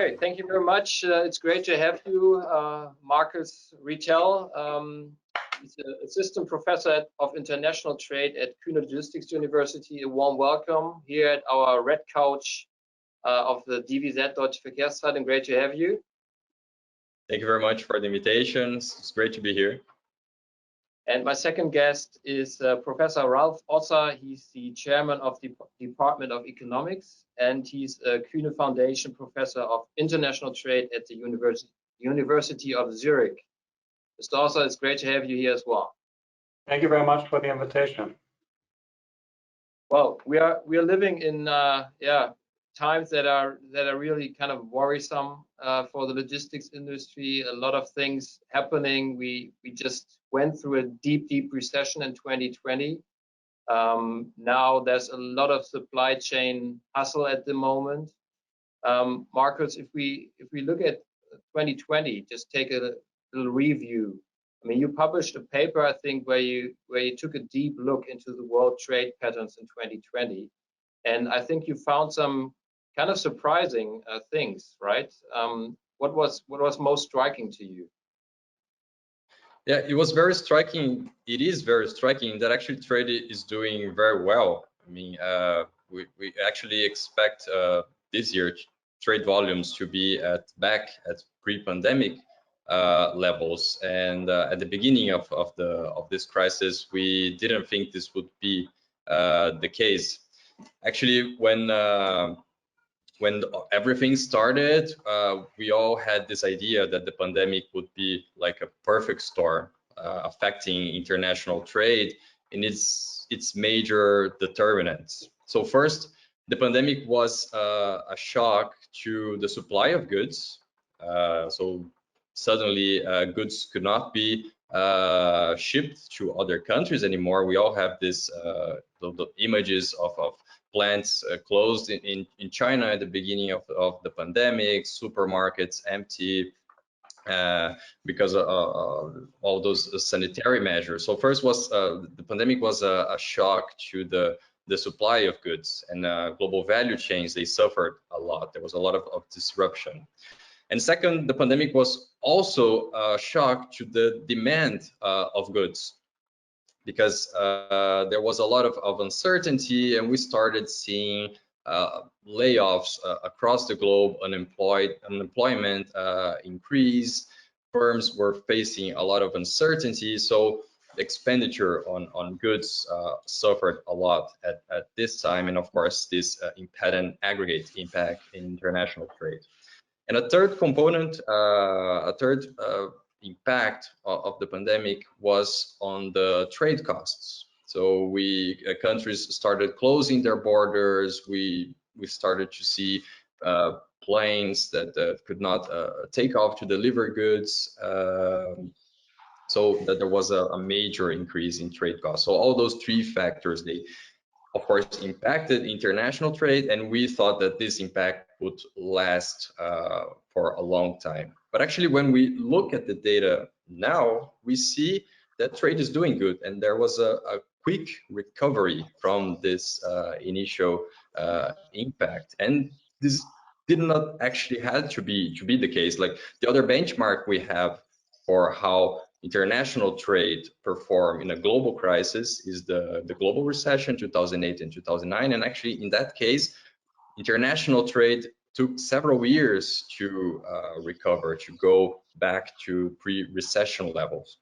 Okay, thank you very much. It's great to have you, Marcos Ritel. He's an assistant professor of international trade at Kühne Logistics University. A warm welcome here at our red couch of the DVZ-Chefredakteur. Great to have you. Thank you very much for the invitation. It's great to be here. And my second guest is Professor Ralph Ossa. He's the chairman of the Department of Economics, and he's a Kühne Foundation professor of international trade at the University of Zurich. Mr. Ossa, it's great to have you here as well. Thank you very much for the invitation. Well, we are living in times that are really kind of worrisome for the logistics industry. A lot of things happening. We just went through a deep recession in 2020. Now there's a lot of supply chain hustle at the moment. Marcos, if we look at 2020, just take a little review. I mean, you published a paper, I think, where you took a deep look into the world trade patterns in 2020, and I think you found some kind of surprising things, right? What was most striking to you? Yeah, it was very striking. It is very striking that actually trade is doing very well. I mean, we actually expect this year trade volumes to be back at pre-pandemic levels. And at the beginning of this crisis, we didn't think this would be the case. Actually, when everything started, we all had this idea that the pandemic would be like a perfect storm affecting international trade in its major determinants. So first, the pandemic was a shock to the supply of goods. So suddenly goods could not be shipped to other countries anymore. We all have this the images of plants closed in China at the beginning of the pandemic, supermarkets empty because of all those sanitary measures. So first was the pandemic was a shock to the supply of goods, and global value chains, they suffered a lot. There was a lot of disruption. And second, the pandemic was also a shock to the demand of goods, because there was a lot of uncertainty, and we started seeing layoffs across the globe, unemployment increase, firms were facing a lot of uncertainty, so expenditure on goods suffered a lot at this time, and of course this impeded aggregate impact in international trade. And a third component, impact of the pandemic was on the trade costs. So countries started closing their borders. We started to see planes that could not take off to deliver goods. So that there was a major increase in trade costs. So all those three factors, they of course impacted international trade, and we thought that this impact would last for a long time. But actually, when we look at the data now, we see that trade is doing good, and there was a quick recovery from this initial impact. And this did not actually have to be the case. Like the other benchmark we have for how international trade performed in a global crisis is the global recession 2008 and 2009, and actually in that case international trade took several years to recover, to go back to pre-recession levels.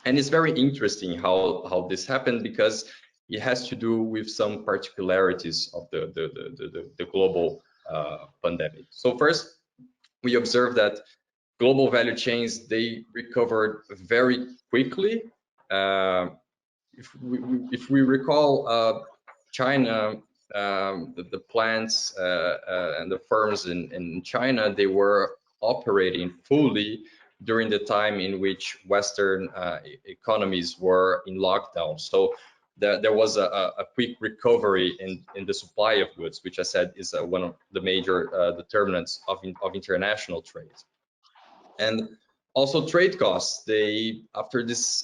And it's very interesting how this happened, because it has to do with some particularities of the global pandemic. So first, we observed that global value chains, they recovered very quickly. If we recall, China, the plants and the firms in China, they were operating fully during the time in which Western economies were in lockdown. So there was a quick recovery in the supply of goods, which I said is one of the major determinants of international trade. And also trade costs, after this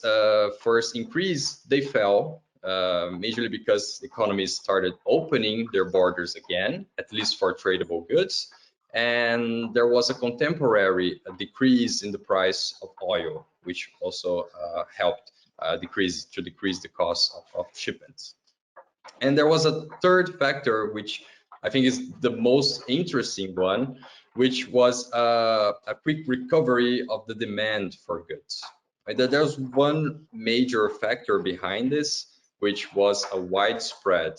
first increase, they fell, majorly because economies started opening their borders again, at least for tradable goods. And there was a contemporary decrease in the price of oil, which also helped decrease the cost of shipments. And there was a third factor, which I think is the most interesting one, which was a quick recovery of the demand for goods. Right? There's one major factor behind this, which was a widespread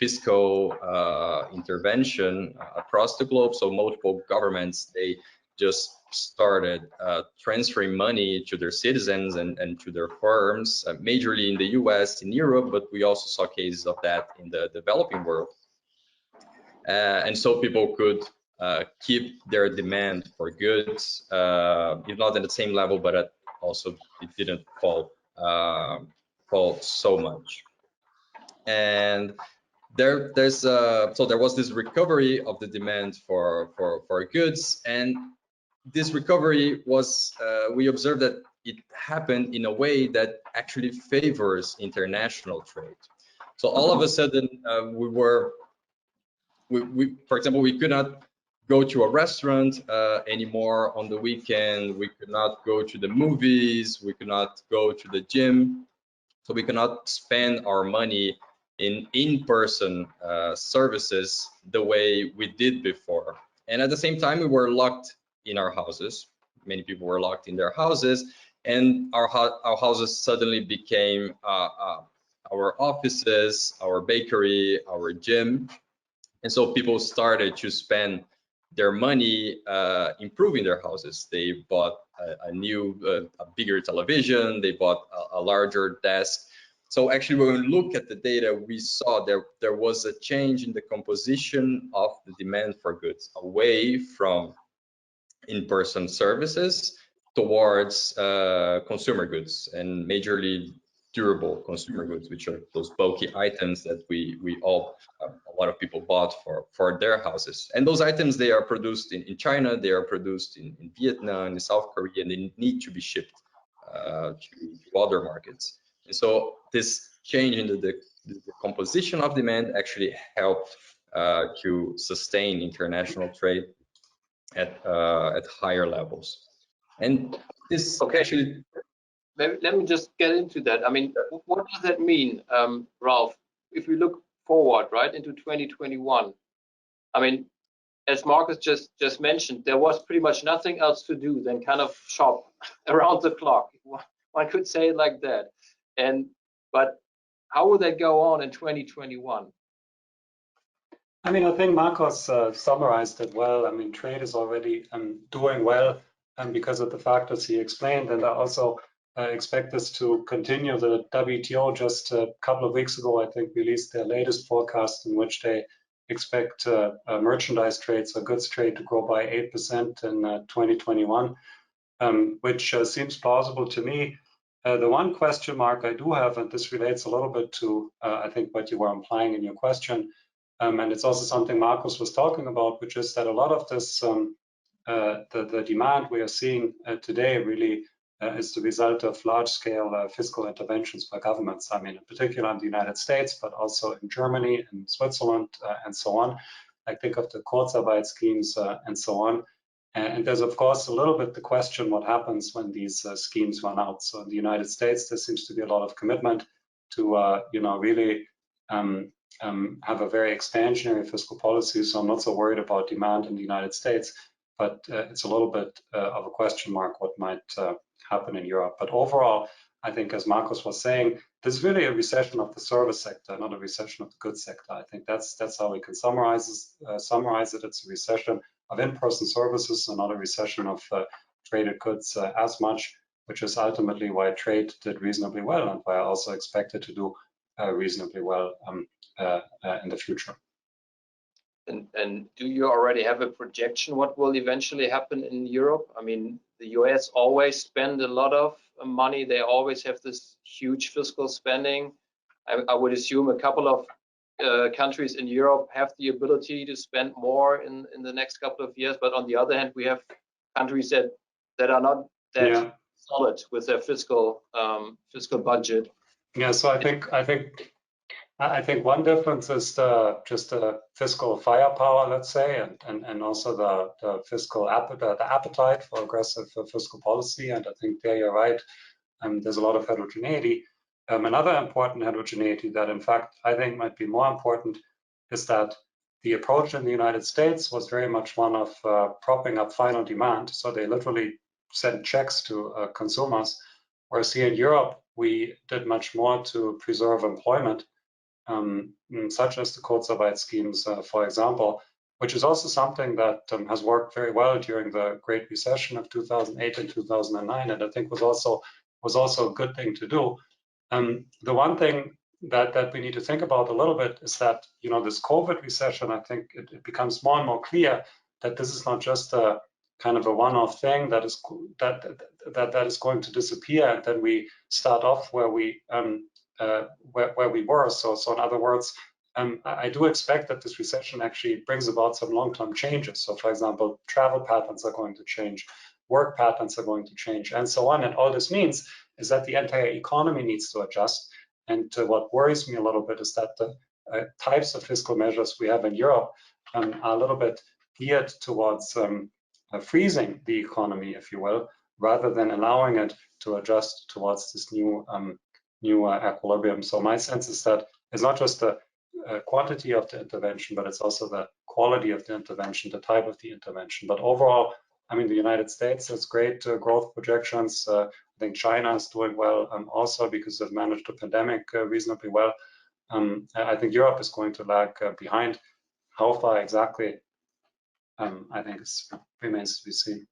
fiscal intervention across the globe. So multiple governments, they just started transferring money to their citizens and to their firms, majorly in the US, in Europe, but we also saw cases of that in the developing world. And so people could keep their demand for goods, if not at the same level, but also it didn't fall so much. And there was this recovery of the demand for goods, and this recovery was we observed that it happened in a way that actually favors international trade. So all of a sudden for example, we could not go to a restaurant anymore on the weekend. We could not go to the movies. We could not go to the gym. So we cannot spend our money in in-person services the way we did before. And at the same time, we were locked in our houses. Many people were locked in their houses, and our houses suddenly became our offices, our bakery, our gym. And so people started to spend their money improving their houses. They bought a bigger television, they bought a larger desk. So actually, when we look at the data, we saw there was a change in the composition of the demand for goods, away from in-person services towards consumer goods, and majorly durable consumer goods, which are those bulky items that a lot of people bought for their houses. And those items, they are produced in China, they are produced in Vietnam, in South Korea, and they need to be shipped to other markets. And so this change in the composition of demand actually helped to sustain international trade at higher levels. And this actually, let me just get into that. I mean, what does that mean, Ralph? If we look forward, right, into 2021, I mean, as Marcus just mentioned, there was pretty much nothing else to do than kind of shop around the clock. One could say it like that. But how will that go on in 2021? I mean, I think Marcos summarized it well. I mean, trade is already doing well because of the factors he explained, and I also expect this to continue. The WTO just a couple of weeks ago, I think, released their latest forecast in which they expect merchandise trade, so goods trade, to grow by 8% in 2021, which seems plausible to me. The one question mark I do have, and this relates a little bit to, I think, what you were implying in your question, and it's also something Marcos was talking about, which is that a lot of this, the demand we are seeing today really is the result of large-scale fiscal interventions by governments. I mean, in particular in the United States, but also in Germany and Switzerland and so on. I think of the Kurzarbeit schemes and so on. And there's, of course, a little bit the question what happens when these schemes run out. So in the United States, there seems to be a lot of commitment to, really have a very expansionary fiscal policy. So I'm not so worried about demand in the United States, but it's a little bit of a question mark what might happen in Europe. But overall, I think, as Marcos was saying, this is really a recession of the service sector, not a recession of the goods sector. I think that's how we can summarize it. It's a recession of in-person services and not a recession of traded goods as much, which is ultimately why trade did reasonably well and why I also expect it to do reasonably well in the future. And do you already have a projection what will eventually happen in Europe? I mean, the US always spend a lot of money. They always have this huge fiscal spending. I would assume a couple of countries in Europe have the ability to spend more in the next couple of years. But on the other hand, we have countries that are not that solid with their fiscal budget. Yeah, so I think I think one difference is just the fiscal firepower, let's say, and also the fiscal appetite for aggressive fiscal policy. And I think there you're right. There's a lot of heterogeneity. Another important heterogeneity that, in fact, I think might be more important is that the approach in the United States was very much one of propping up final demand. So they literally sent checks to consumers, whereas here in Europe, we did much more to preserve employment, such as the Kurzarbeit schemes, for example, which is also something that has worked very well during the Great Recession of 2008 and 2009, and I think was also a good thing to do. The one thing that we need to think about a little bit is that, you know, this COVID recession, I think it becomes more and more clear that this is not just a kind of a one-off thing that is going to disappear, and then we start off where we were. So in other words, I do expect that this recession actually brings about some long-term changes. So, for example, travel patterns are going to change, work patterns are going to change, and so on. And all this means is that the entire economy needs to adjust. And what worries me a little bit is that the types of fiscal measures we have in Europe are a little bit geared towards freezing the economy, if you will, rather than allowing it to adjust towards this new equilibrium. So my sense is that it's not just the quantity of the intervention, but it's also the quality of the intervention, the type of the intervention. But overall, I mean, the United States has great growth projections. I think China is doing well also because they've managed the pandemic reasonably well. I think Europe is going to lag behind. How far exactly, I think remains to be seen.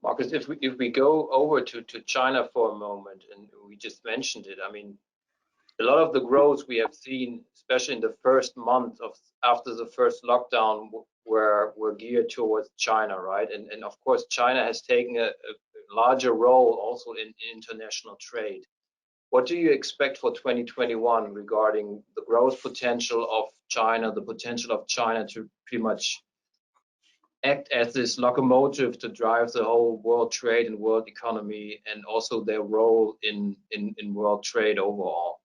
Marcus, if we go over to China for a moment, and we just mentioned it, I mean, a lot of the growth we have seen, especially in the first month after the first lockdown, were geared towards China, right? And of course, China has taken a larger role also in international trade. What do you expect for 2021 regarding the growth potential of China, the potential of China to pretty much act as this locomotive to drive the whole world trade and world economy, and also their role in world trade overall?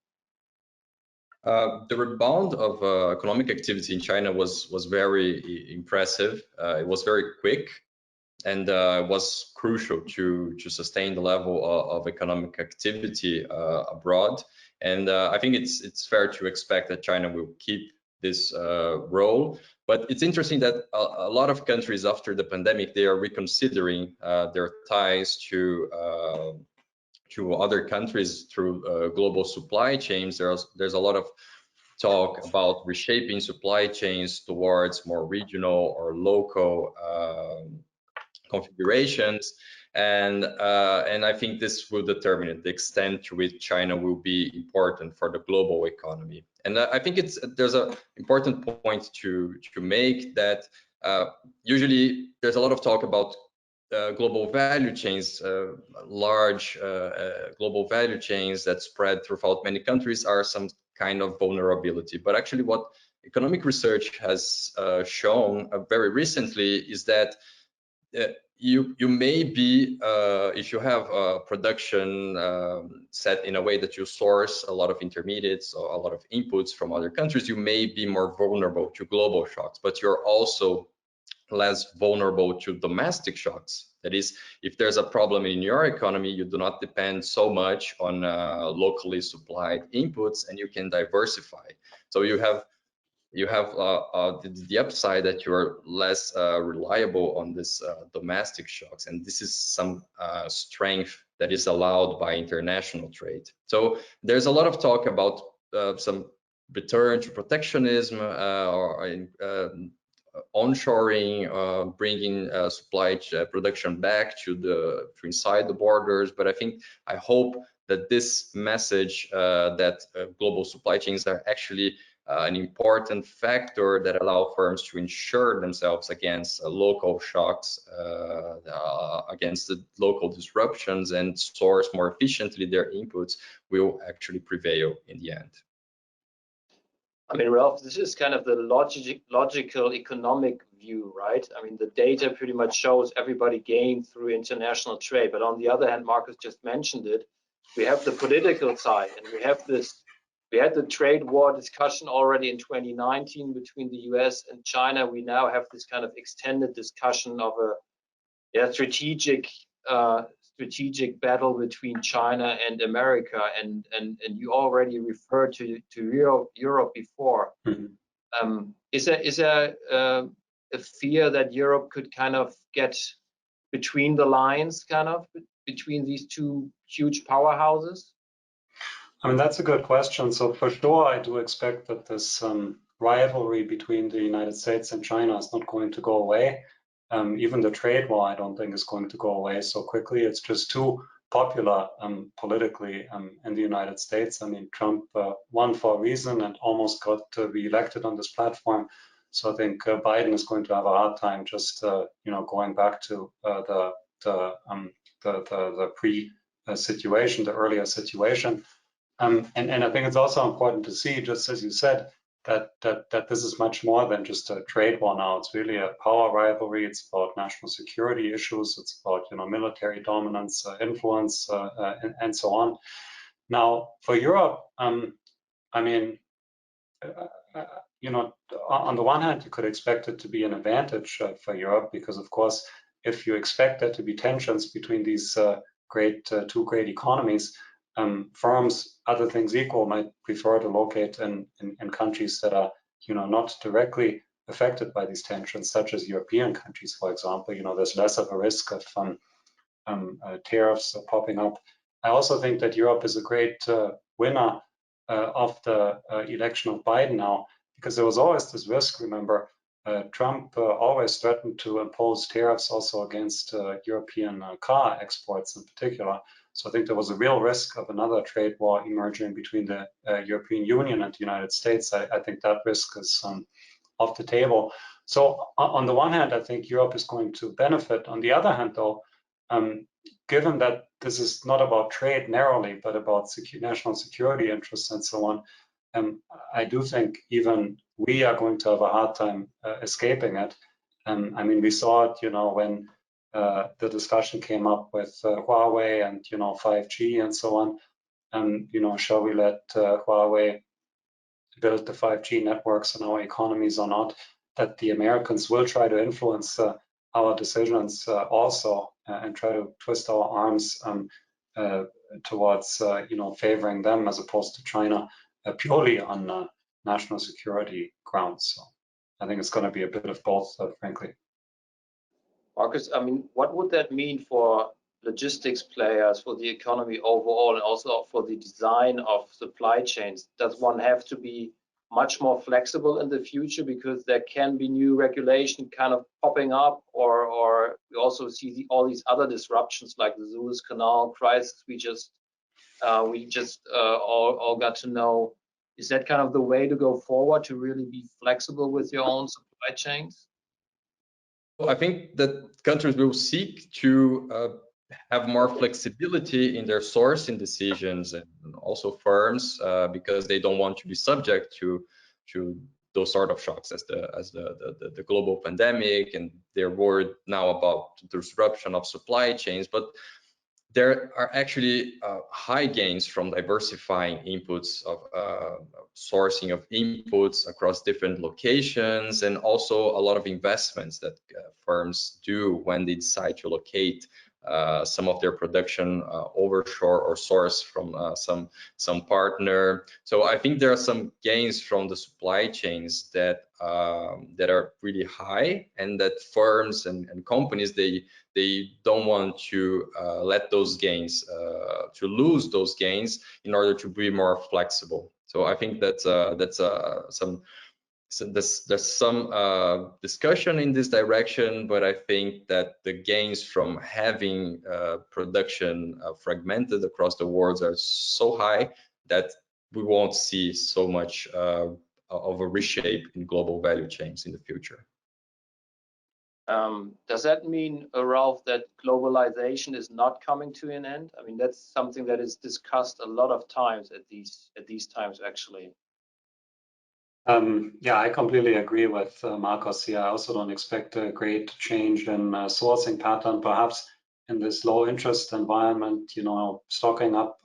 The rebound of economic activity in China was very impressive. It was very quick, and was crucial to sustain the level of economic activity abroad. And I think it's fair to expect that China will keep this role. But it's interesting that a lot of countries after the pandemic, they are reconsidering their ties to other countries through global supply chains. There's a lot of talk about reshaping supply chains towards more regional or local configurations, and I think this will determine the extent to which China will be important for the global economy. And I think there's an important point to make that usually there's a lot of talk about global value chains, large global value chains that spread throughout many countries are some kind of vulnerability. But actually what economic research has shown very recently is that you may be, if you have production set in a way that you source a lot of intermediates or a lot of inputs from other countries, you may be more vulnerable to global shocks, but you're also less vulnerable to domestic shocks. That is, if there's a problem in your economy, you do not depend so much on locally supplied inputs, and you can diversify. So you have the upside that you're less reliable on this domestic shocks, and this is some strength that is allowed by international trade. So there's a lot of talk about some return to protectionism or onshoring, bringing supply production back to inside the borders. But I hope that this message that global supply chains are actually an important factor that allow firms to insure themselves against local shocks, against the local disruptions, and source more efficiently their inputs will actually prevail in the end. I mean, Ralph, this is kind of the logical economic view, right? I mean, the data pretty much shows everybody gained through international trade. But on the other hand, Marcus just mentioned it, we have the political side, and we have we had the trade war discussion already in 2019 between the US and China. We now have this kind of extended discussion of a strategic battle between China and America, and you already referred to Europe before. Mm-hmm. Is there a fear that Europe could kind of get between the lines, kind of between these two huge powerhouses? I mean, that's a good question. So for sure, I do expect that this rivalry between the United States and China is not going to go away. Even the trade war, I don't think is going to go away so quickly. It's just too popular politically in the United States. I mean, Trump won for a reason and almost got re-elected on this platform. So I think Biden is going to have a hard time just going back to the pre-situation, the earlier situation. And I think it's also important to see, just as you said, that this is much more than just a trade war now. It's really a power rivalry. It's about national security issues. It's about military dominance, influence, and so on. Now, for Europe, I mean, on the one hand, you could expect it to be an advantage for Europe because, of course, if you expect there to be tensions between these two great economies, firms, other things equal, might prefer to locate in countries that are, not directly affected by these tensions, such as European countries, for example. There's less of a risk of tariffs popping up. I also think that Europe is a great winner of the election of Biden now, because there was always this risk. Remember, Trump always threatened to impose tariffs also against European car exports in particular. So I think there was a real risk of another trade war emerging between the European Union and the United States. I think that risk is off the table. So on the one hand, I think Europe is going to benefit. On the other hand, though, given that this is not about trade narrowly, but about national security interests and so on, I do think even we are going to have a hard time escaping it. I mean, we saw it, when the discussion came up with Huawei and 5G and so on. Shall we let Huawei build the 5G networks in our economies or not? That the Americans will try to influence our decisions also and try to twist our arms towards favoring them as opposed to China purely on national security grounds. So I think it's going to be a bit of both, frankly. Marcus, I mean, what would that mean for logistics players, for the economy overall, and also for the design of supply chains? Does one have to be much more flexible in the future because there can be new regulation kind of popping up, or we also see all these other disruptions like the Suez Canal crisis we just all got to know? Is that kind of the way to go forward, to really be flexible with your own supply chains? I think that countries will seek to have more flexibility in their sourcing decisions, and also firms, because they don't want to be subject to those sort of shocks as the global pandemic, and they're worried now about the disruption of supply chains. But there are actually high gains from diversifying inputs of sourcing of inputs across different locations, and also a lot of investments that firms do when they decide to locate some of their production overshore or source from some partner. So I think there are some gains from the supply chains that are really high, and that firms and companies, they don't want to let those gains, to lose those gains in order to be more flexible. So I think there's some discussion in this direction, but I think that the gains from having production fragmented across the world are so high that we won't see so much of a reshape in global value chains in the future. Does that mean, Ralph, that globalization is not coming to an end? I mean, that's something that is discussed a lot of times at these times, actually. Yeah, I completely agree with Marcos here. I also don't expect a great change in sourcing pattern. Perhaps in this low interest environment, stocking up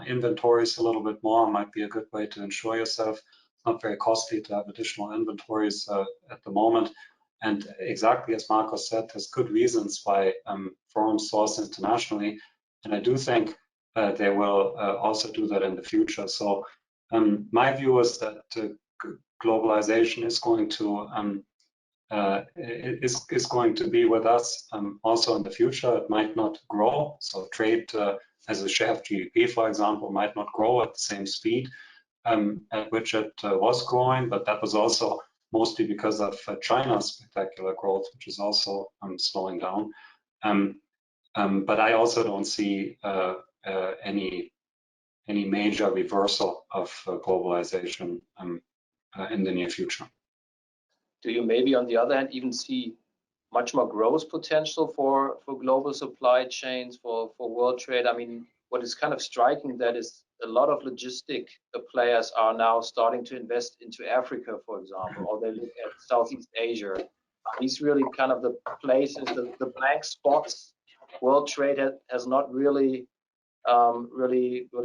inventories a little bit more might be a good way to ensure yourself. It's not very costly to have additional inventories at the moment. And exactly as Marcos said, there's good reasons why firms source internationally. And I do think they will also do that in the future. So my view is that globalization is going to is going to be with us also in the future. It might not grow. So trade as a share of GDP, for example, might not grow at the same speed at which it was growing, but that was also mostly because of China's spectacular growth, which is also slowing down. But I also don't see any major reversal of globalization in the near future. Do you maybe, on the other hand, even see much more growth potential for global supply chains, for world trade? I mean, what is kind of striking that is a lot of logistic players are now starting to invest into Africa, for example, or they look at Southeast Asia. Are these really kind of the places, the blank spots world trade has not really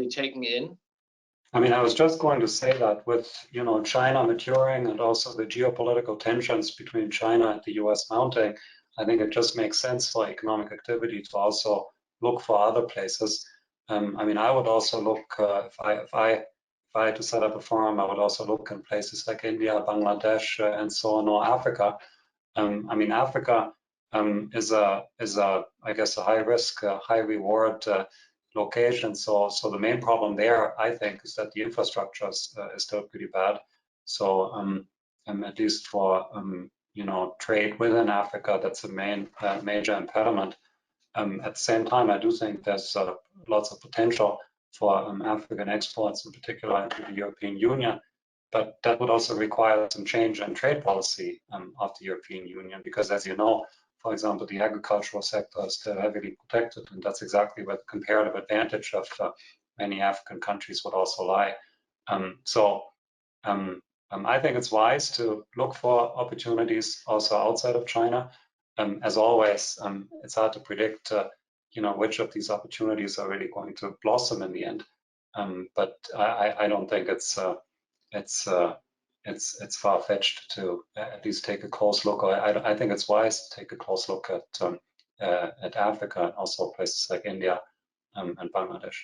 taken in? I mean, I was just going to say that with China maturing and also the geopolitical tensions between China and the US mounting, I think it just makes sense for economic activity to also look for other places. I mean, I would also look if I had to set up a firm, I would also look in places like India, Bangladesh, and so on, or Africa. I mean, Africa is I guess a high risk, high reward location. So the main problem there, I think, is that the infrastructure is still pretty bad. So at least for trade within Africa, that's a major impediment. At the same time, I do think there's lots of potential for African exports, in particular into the European Union. But that would also require some change in trade policy of the European Union, because as you know, for example, the agricultural sector is still heavily protected, and that's exactly where the comparative advantage of many African countries would also lie. I think it's wise to look for opportunities also outside of China. As always, it's hard to predict, which of these opportunities are really going to blossom in the end. But I don't think it's far-fetched to at least take a close look. I think it's wise to take a close look at Africa and also places like India and Bangladesh.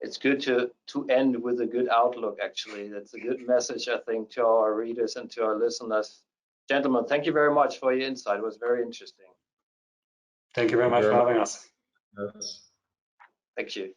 It's good to end with a good outlook, actually. That's a good message, I think, to our readers and to our listeners. Gentlemen, thank you very much for your insight. It was very interesting. Thank you very much for having us. Yes. Thank you.